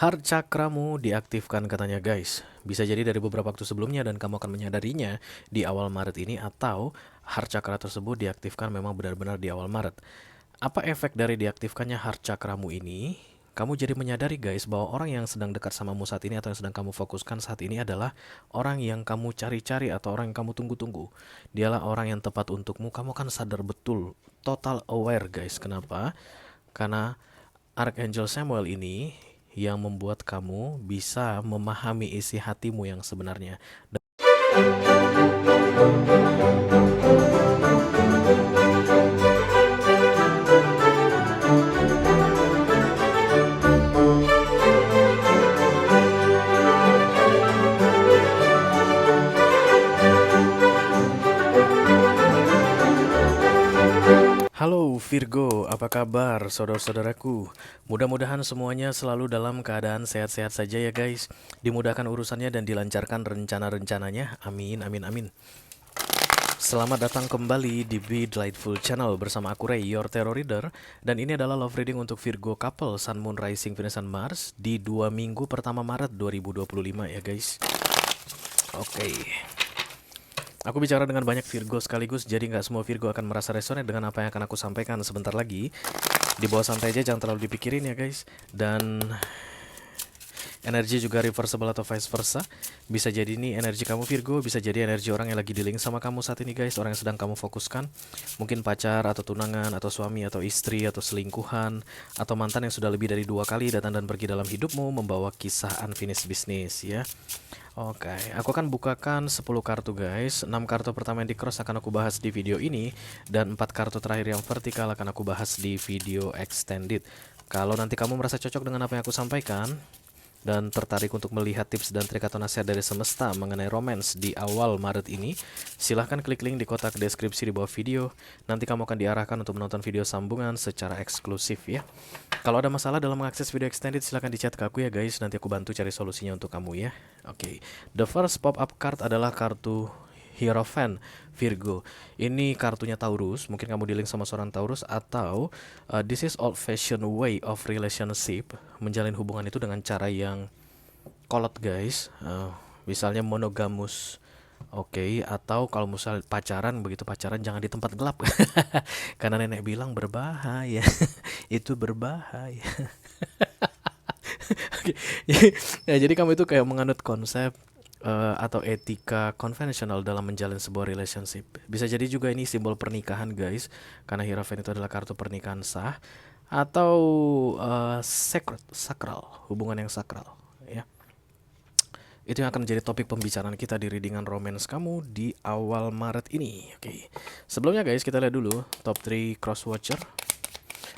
Heart chakramu diaktifkan katanya guys. Bisa jadi dari beberapa waktu sebelumnya dan kamu akan menyadarinya di awal Maret ini, atau heart chakra tersebut diaktifkan memang benar-benar di awal Maret. Apa efek dari diaktifkannya heart chakramu ini? Kamu jadi menyadari guys bahwa orang yang sedang dekat samamu saat ini atau yang sedang kamu fokuskan saat ini adalah orang yang kamu cari-cari atau orang yang kamu tunggu-tunggu. Dialah orang yang tepat untukmu. Kamu kan sadar betul, total aware guys. Kenapa? Karena Archangel Samuel ini yang membuat kamu bisa memahami isi hatimu yang sebenarnya. Halo Virgo, apa kabar saudara-saudaraku? Mudah-mudahan semuanya selalu dalam keadaan sehat-sehat saja ya guys. Dimudahkan urusannya dan dilancarkan rencana-rencananya. Amin, amin, amin. Selamat datang kembali di Be Delightful Channel bersama aku Ray, your tarot reader. Dan ini adalah love reading untuk Virgo couple, Sun, Moon, Rising, Venus, dan Mars di 2 minggu pertama Maret 2025 ya guys. Oke. Aku bicara dengan banyak Virgo sekaligus, jadi nggak semua Virgo akan merasa resonate dengan apa yang akan aku sampaikan sebentar lagi. Di bawah santai aja, jangan terlalu dipikirin ya guys. Dan energi juga reversible atau vice versa. Bisa jadi ini energi kamu Virgo, bisa jadi energi orang yang lagi dealing sama kamu saat ini guys. Orang yang sedang kamu fokuskan. Mungkin pacar atau tunangan atau suami atau istri atau selingkuhan. Atau mantan yang sudah lebih dari 2 kali datang dan pergi dalam hidupmu membawa kisah unfinished business ya. Oke, aku akan bukakan 10 kartu guys. 6 kartu pertama yang di cross akan aku bahas di video ini, dan 4 kartu terakhir yang vertikal akan aku bahas di video extended. Kalau nanti kamu merasa cocok dengan apa yang aku sampaikan dan tertarik untuk melihat tips dan trik atau nasihat dari semesta mengenai romance di awal Maret ini, silahkan klik link di kotak deskripsi di bawah video. Nanti kamu akan diarahkan untuk menonton video sambungan secara eksklusif ya. Kalau ada masalah dalam mengakses video extended, silahkan di chat ke aku ya guys. Nanti aku bantu cari solusinya untuk kamu ya. Oke, the first pop-up card adalah kartu Hierophant Virgo. Ini kartunya Taurus. Mungkin kamu dealing sama seorang Taurus, atau this is old fashioned way of relationship. Menjalin hubungan itu dengan cara yang kolot guys. Misalnya monogamus. Oke, atau kalau misal pacaran, begitu pacaran jangan di tempat gelap. Karena nenek bilang berbahaya. Itu berbahaya. Oke. Ya, jadi kamu itu kayak menganut konsep atau etika konvensional dalam menjalin sebuah relationship. Bisa jadi juga ini simbol pernikahan guys, karena Hierophant itu adalah kartu pernikahan sah, atau sacred, sakral, hubungan yang sakral ya. Itu yang akan menjadi topik pembicaraan kita di readingan romance kamu di awal Maret ini. Oke. Sebelumnya guys, kita lihat dulu top 3 cross watcher.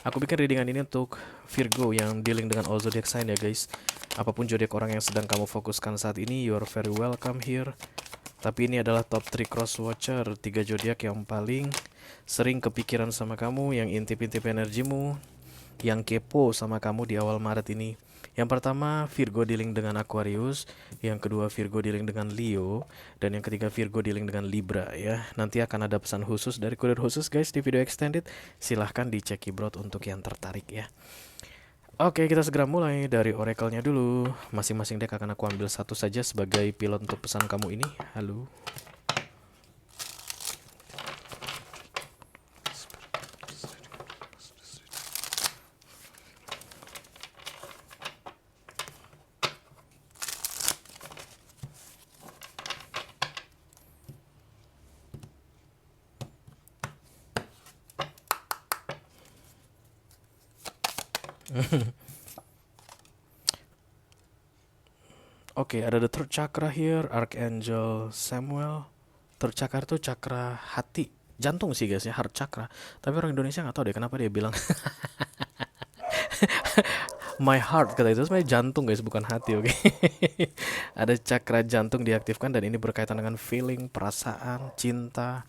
Aku bikin readingan ini untuk Virgo yang dealing dengan all zodiac sign ya guys. Apapun zodiak orang yang sedang kamu fokuskan saat ini, you are very welcome here. Tapi ini adalah top 3 cross watcher, 3 zodiak yang paling sering kepikiran sama kamu, yang intip-intip energimu, yang kepo sama kamu di awal Maret ini. Yang pertama Virgo dealing dengan Aquarius, yang kedua Virgo dealing dengan Leo, dan yang ketiga Virgo dealing dengan Libra ya. Nanti akan ada pesan khusus dari kurir khusus guys di video extended. Silahkan dicek keyboard untuk yang tertarik ya. Oke, kita segera mulai dari oracle-nya dulu. Masing-masing deck akan aku ambil satu saja sebagai pilot untuk pesan kamu ini. Halo. Oke, ada the third chakra here, Archangel Samuel. Third chakra itu chakra hati, jantung sih guys ya, heart chakra. Tapi orang Indonesia nggak tahu deh kenapa dia bilang my heart, kata itu sebenarnya jantung guys, bukan hati. Oke. Ada chakra jantung diaktifkan dan ini berkaitan dengan feeling, perasaan, cinta.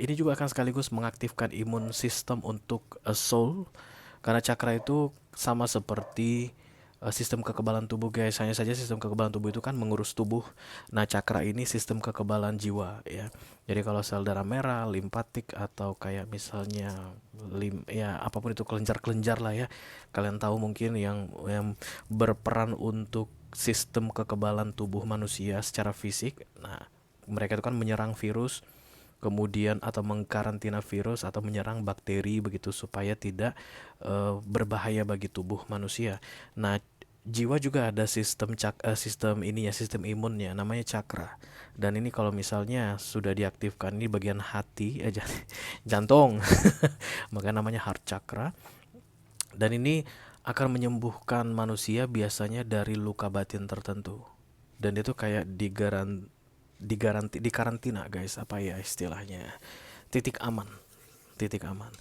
Ini juga akan sekaligus mengaktifkan imun sistem untuk a soul, karena chakra itu sama seperti sistem kekebalan tubuh guys. Hanya saja sistem kekebalan tubuh itu kan mengurus tubuh. Nah, cakra ini sistem kekebalan jiwa ya. Jadi kalau sel darah merah, limpatik atau kayak misalnya ya apapun itu kelenjar-kelenjar lah ya. Kalian tahu mungkin yang berperan untuk sistem kekebalan tubuh manusia secara fisik. Nah, mereka itu kan menyerang virus, kemudian atau mengkarantina virus atau menyerang bakteri begitu supaya tidak berbahaya bagi tubuh manusia. Nah, jiwa juga ada sistem ini ya, sistem imunnya namanya cakra. Dan ini kalau misalnya sudah diaktifkan di bagian hati jantung, maka namanya heart chakra. Dan ini akan menyembuhkan manusia biasanya dari luka batin tertentu. Dan itu kayak di karantina guys, apa ya istilahnya, titik aman, titik aman.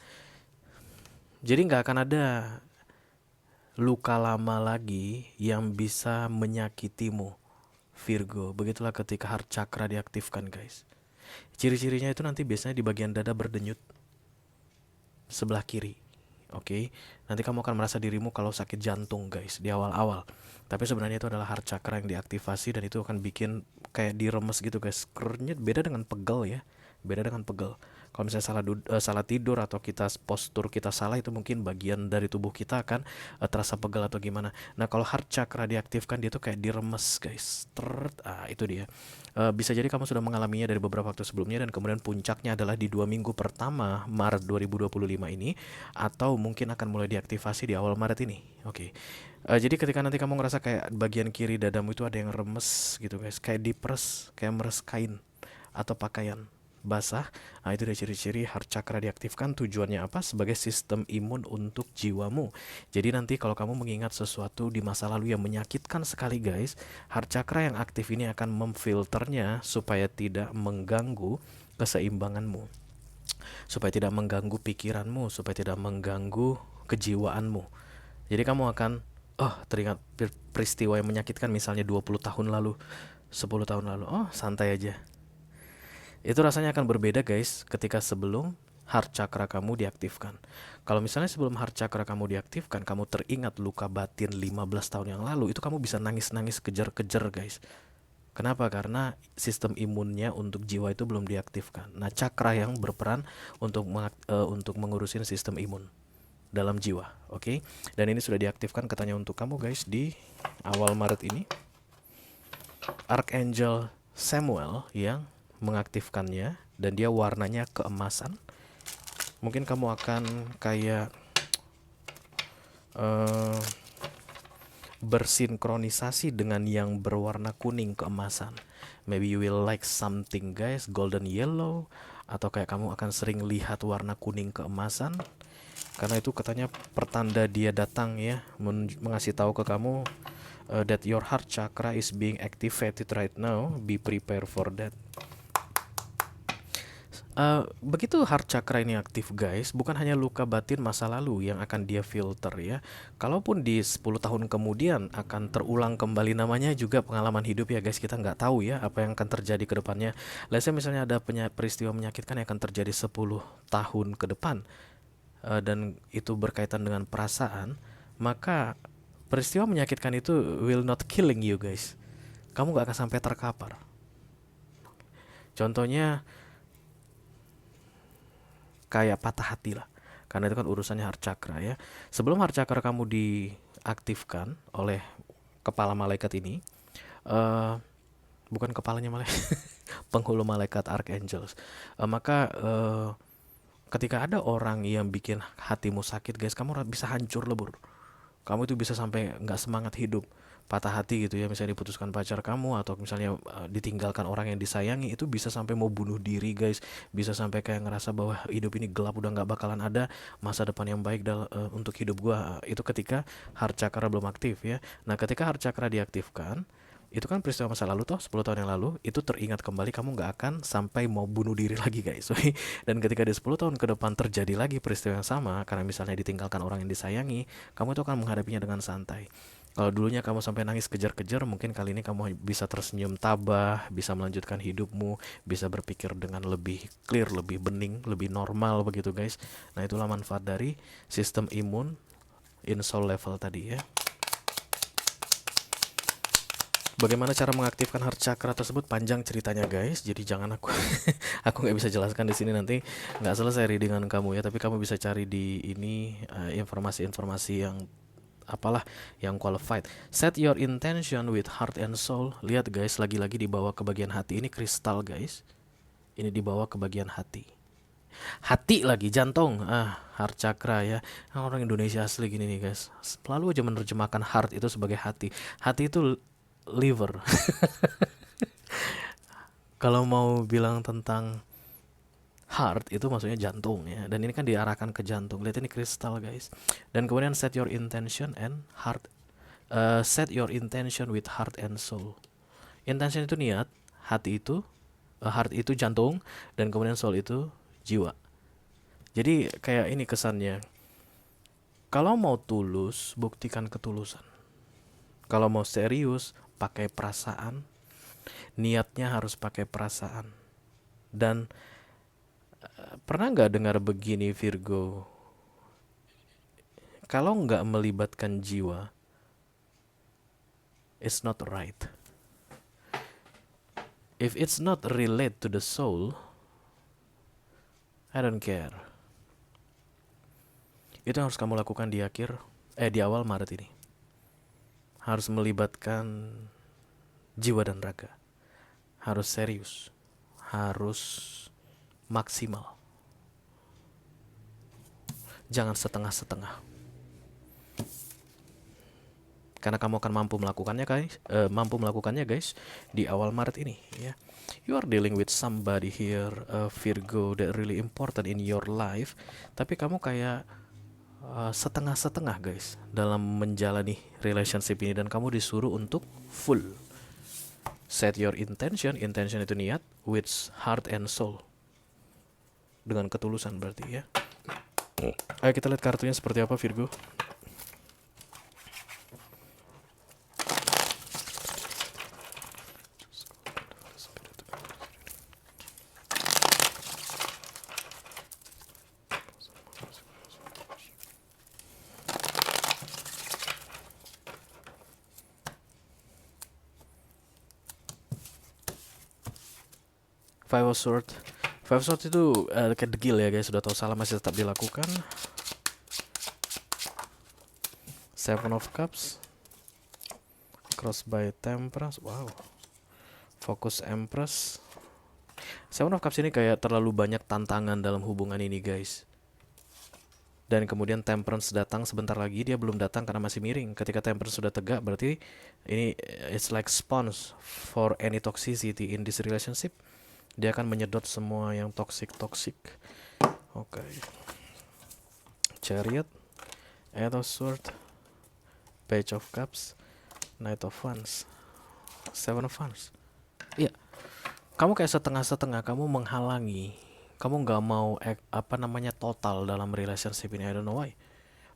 Jadi nggak akan ada luka lama lagi yang bisa menyakitimu, Virgo. Begitulah ketika heart chakra diaktifkan guys. Ciri-cirinya itu nanti biasanya di bagian dada berdenyut sebelah kiri. Oke, nanti kamu akan merasa dirimu kalau sakit jantung guys di awal-awal. Tapi sebenarnya itu adalah heart chakra yang diaktifasi dan itu akan bikin kayak diremes gitu guys. Kernya beda dengan pegel ya, beda dengan pegel. Kalau misalnya salah tidur atau postur kita salah, itu mungkin bagian dari tubuh kita akan terasa pegel atau gimana. Nah, kalau heart chakra diaktifkan dia tuh kayak diremes guys. Itu dia. Bisa jadi kamu sudah mengalaminya dari beberapa waktu sebelumnya dan kemudian puncaknya adalah di 2 minggu pertama Maret 2025 ini, atau mungkin akan mulai diaktifasi di awal Maret ini. Oke. Jadi ketika nanti kamu ngerasa kayak bagian kiri dadamu itu ada yang remes gitu guys, kayak diperes, kayak meres kain atau pakaian basah, nah itu dia ciri-ciri heart chakra diaktifkan. Tujuannya apa? Sebagai sistem imun untuk jiwamu. Jadi nanti kalau kamu mengingat sesuatu di masa lalu yang menyakitkan sekali guys, heart chakra yang aktif ini akan memfilternya supaya tidak mengganggu keseimbanganmu, supaya tidak mengganggu pikiranmu, supaya tidak mengganggu kejiwaanmu. Jadi kamu akan teringat peristiwa yang menyakitkan misalnya 20 tahun lalu, 10 tahun lalu. Oh, santai aja. Itu rasanya akan berbeda guys ketika sebelum heart chakra kamu diaktifkan. Kalau misalnya sebelum heart chakra kamu diaktifkan, kamu teringat luka batin 15 tahun yang lalu, itu kamu bisa nangis-nangis kejar-kejar guys. Kenapa? Karena sistem imunnya untuk jiwa itu belum diaktifkan. Nah, cakra yang berperan untuk mengurusin sistem imun dalam jiwa, oke? Dan ini sudah diaktifkan katanya untuk kamu guys di awal Maret ini. Archangel Samuel yang mengaktifkannya dan dia warnanya keemasan. Mungkin kamu akan kayak bersinkronisasi dengan yang berwarna kuning keemasan. Maybe you will like something guys, golden yellow, atau kayak kamu akan sering lihat warna kuning keemasan. Karena itu katanya pertanda dia datang ya, mengasih tahu ke kamu that your heart chakra is being activated right now. Be prepared for that. Begitu heart chakra ini aktif guys, bukan hanya luka batin masa lalu yang akan dia filter ya. Kalaupun di 10 tahun kemudian akan terulang kembali, namanya juga pengalaman hidup ya guys. Kita nggak tahu ya apa yang akan terjadi ke depannya. Let's say misalnya ada peristiwa menyakitkan yang akan terjadi 10 tahun ke depan, dan itu berkaitan dengan perasaan, maka peristiwa menyakitkan itu will not killing you guys. Kamu gak akan sampai terkapar. Contohnya kayak patah hati lah, karena itu kan urusannya heart chakra ya. Sebelum heart chakra kamu diaktifkan oleh kepala malaikat ini, bukan kepalanya malaikat, penghulu malaikat archangels, maka ketika ada orang yang bikin hatimu sakit guys, kamu bisa hancur lebur. Kamu itu bisa sampai nggak semangat hidup, patah hati gitu ya. Misalnya diputuskan pacar kamu, atau misalnya ditinggalkan orang yang disayangi, itu bisa sampai mau bunuh diri guys. Bisa sampai kayak ngerasa bahwa hidup ini gelap, udah nggak bakalan ada masa depan yang baik untuk hidup gua. Itu ketika heart chakra belum aktif ya. Nah, ketika heart chakra diaktifkan, itu kan peristiwa masa lalu toh, 10 tahun yang lalu, itu teringat kembali, kamu nggak akan sampai mau bunuh diri lagi guys. Dan ketika di 10 tahun ke depan terjadi lagi peristiwa yang sama, karena misalnya ditinggalkan orang yang disayangi, kamu itu akan menghadapinya dengan santai. Kalau dulunya kamu sampai nangis kejar-kejar, mungkin kali ini kamu bisa tersenyum tabah, bisa melanjutkan hidupmu, bisa berpikir dengan lebih clear, lebih bening, lebih normal begitu guys. Nah, itulah manfaat dari sistem imun in soul level tadi ya. Bagaimana cara mengaktifkan heart chakra tersebut panjang ceritanya guys. Jadi jangan aku aku nggak bisa jelaskan di sini, nanti nggak selesai readingan kamu ya. Tapi kamu bisa cari di ini informasi-informasi yang apalah yang qualified. Set your intention with heart and soul. Lihat guys, lagi-lagi dibawa ke bagian hati. Ini kristal guys. Ini dibawa ke bagian hati. Hati lagi, jantung. Heart chakra ya. Orang Indonesia asli gini nih guys. Selalu aja menerjemahkan heart itu sebagai hati. Hati itu liver. Kalau mau bilang tentang heart itu maksudnya jantung ya. Dan ini kan diarahkan ke jantung. Lihat ini kristal guys. Dan kemudian set your intention and heart. Set your intention with heart and soul. Intention itu niat, hati itu heart itu jantung, dan kemudian soul itu jiwa. Jadi kayak ini kesannya. Kalau mau tulus, buktikan ketulusan. Kalau mau serius, pakai perasaan. Niatnya harus pakai perasaan. Dan pernah nggak dengar begini Virgo? Kalau nggak melibatkan jiwa, it's not right. If it's not relate to the soul, I don't care. Itu yang harus kamu lakukan di awal Maret ini. Harus melibatkan jiwa dan raga. Harus serius. Harus maksimal. Jangan setengah-setengah. Karena kamu akan mampu melakukannya guys di awal Maret ini ya. You are dealing with somebody here, Virgo, that really important in your life. Tapi kamu kayak setengah-setengah guys dalam menjalani relationship ini, dan kamu disuruh untuk full. Set your intention itu niat, with heart and soul. Dengan ketulusan berarti ya. Ayo kita lihat kartunya seperti apa Virgo. Five of Swords itu kayak degil ya guys, sudah tahu salah masih tetap dilakukan. Seven of Cups, Cross by Temperance, wow. Focus Empress. Seven of Cups ini kayak terlalu banyak tantangan dalam hubungan ini guys. Dan kemudian Temperance datang sebentar lagi, dia belum datang karena masih miring. Ketika Temperance sudah tegak, berarti ini it's like sponge for any toxicity in this relationship. Dia akan menyedot semua yang toxic. Oke. Chariot, Eight of Swords, Page of Cups, Knight of Wands, Seven of Wands. Iya. Kamu kayak setengah-setengah, kamu menghalangi. Kamu nggak mau total dalam relationship ini. I don't know why.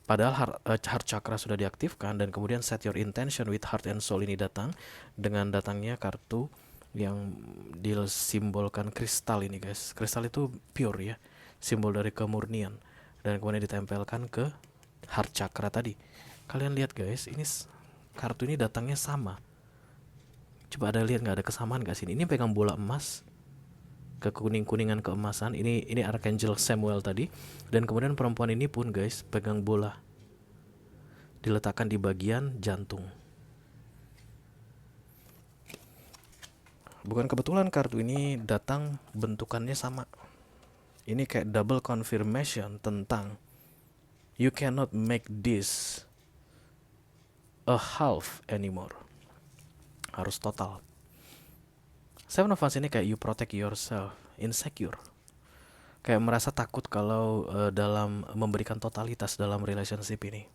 Padahal heart chakra sudah diaktifkan, dan kemudian set your intention with heart and soul ini datang dengan datangnya kartu yang disimbolkan kristal ini guys. Kristal itu pure ya, simbol dari kemurnian, dan kemudian ditempelkan ke heart chakra tadi. Kalian lihat guys, ini kartu ini datangnya sama. Coba ada lihat nggak, ada kesamaan nggak sini? Ini pegang bola emas ke kuningan keemasan. Ini Archangel Samuel tadi, dan kemudian perempuan ini pun guys pegang bola, diletakkan di bagian jantung. Bukan kebetulan kartu ini datang bentukannya sama. Ini kayak double confirmation tentang you cannot make this a half anymore. Harus total. Seven of Wands ini kayak you protect yourself, insecure. Kayak merasa takut kalau dalam memberikan totalitas dalam relationship ini.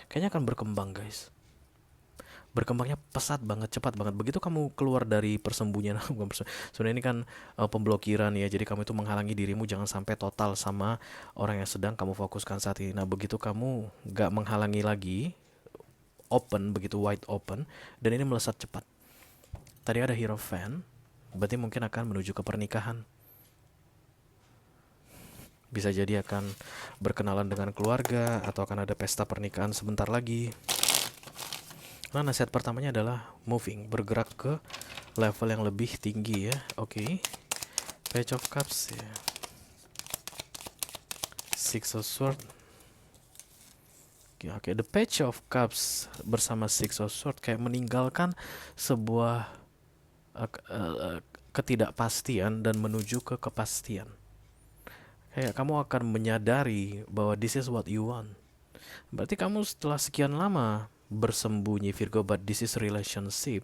Kayaknya akan berkembang guys. Berkembangnya pesat banget, cepat banget. Begitu kamu keluar dari persembunyian, sebenarnya ini kan pemblokiran ya. Jadi kamu itu menghalangi dirimu jangan sampai total sama orang yang sedang kamu fokuskan saat ini. Nah begitu kamu gak menghalangi lagi, open, begitu wide open, dan ini melesat cepat. Tadi ada Hierophant, berarti mungkin akan menuju ke pernikahan. Bisa jadi akan berkenalan dengan keluarga atau akan ada pesta pernikahan sebentar lagi. Nah, nasihat pertamanya adalah moving, bergerak ke level yang lebih tinggi ya. Oke. Page of Cups ya. Six of Swords. Oke, the Page of Cups bersama Six of Swords kayak meninggalkan sebuah ketidakpastian dan menuju ke kepastian. Kayak kamu akan menyadari bahwa this is what you want. Berarti kamu setelah sekian lama bersembunyi Virgo, but this is relationship.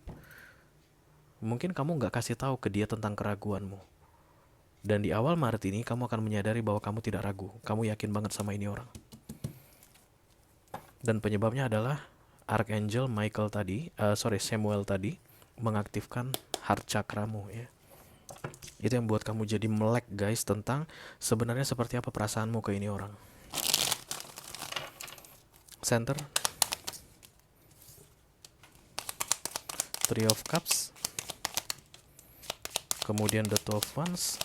Mungkin kamu nggak kasih tahu ke dia tentang keraguanmu. Dan di awal Maret ini kamu akan menyadari bahwa kamu tidak ragu. Kamu yakin banget sama ini orang. Dan penyebabnya adalah Archangel Samuel tadi mengaktifkan heart chakramu ya. Itu yang buat kamu jadi melek guys tentang sebenarnya seperti apa perasaanmu ke ini orang. Center. Three of Cups. Kemudian the Two of Wands.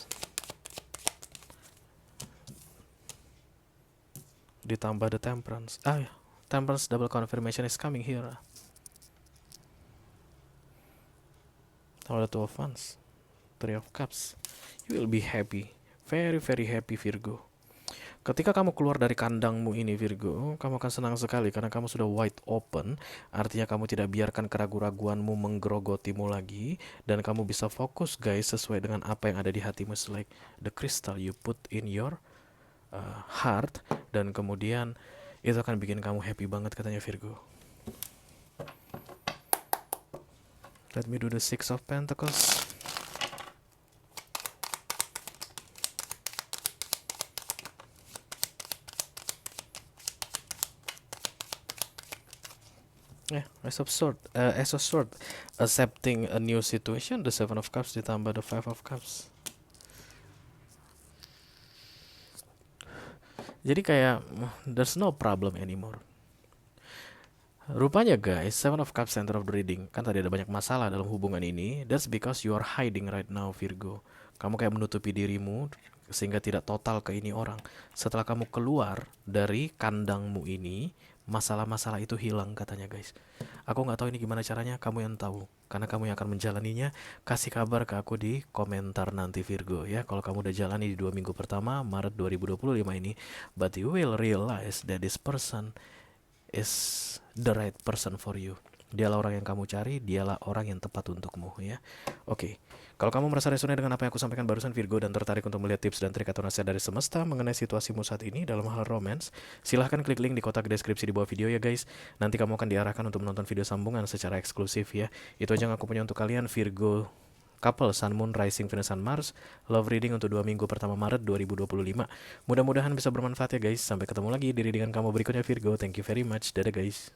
Ditambah the Temperance. Temperance double confirmation is coming here. Tambah the Two of Wands. Three of Cups. You will be happy. Very very happy Virgo. Ketika kamu keluar dari kandangmu ini Virgo, kamu akan senang sekali karena kamu sudah wide open. Artinya kamu tidak biarkan keraguan-raguanmu menggerogotimu lagi. Dan kamu bisa fokus guys sesuai dengan apa yang ada di hatimu. It's like the crystal you put in your heart. Dan kemudian itu akan bikin kamu happy banget katanya Virgo. Let me do the Six of Pentacles. Ace of Swords, accepting a new situation. The Seven of Cups ditambah the Five of Cups. Jadi kayak there's no problem anymore. Rupanya guys, Seven of Cups center of the reading. Kan tadi ada banyak masalah dalam hubungan ini. That's because you are hiding right now Virgo. Kamu kayak menutupi dirimu sehingga tidak total ke ini orang. Setelah kamu keluar dari kandangmu ini, masalah-masalah itu hilang katanya guys. Aku gak tahu ini gimana caranya, kamu yang tahu. Karena kamu yang akan menjalaninya. Kasih kabar ke aku di komentar nanti Virgo ya. Kalau kamu udah jalani di 2 minggu pertama Maret 2025 ini. But you will realize that this person is the right person for you. Dialah orang yang kamu cari, dialah orang yang tepat untukmu ya. Oke. Kalau kamu merasa resonate dengan apa yang aku sampaikan barusan Virgo dan tertarik untuk melihat tips dan trik atau nasihat dari semesta mengenai situasimu saat ini dalam hal romance, silahkan klik link di kotak deskripsi di bawah video ya guys. Nanti kamu akan diarahkan untuk menonton video sambungan secara eksklusif ya. Itu aja yang aku punya untuk kalian Virgo couple Sun Moon Rising Venus Sun Mars love reading untuk 2 minggu pertama Maret 2025. Mudah-mudahan bisa bermanfaat ya guys. Sampai ketemu lagi di readingan kamu berikutnya Virgo. Thank you very much. Dadah guys.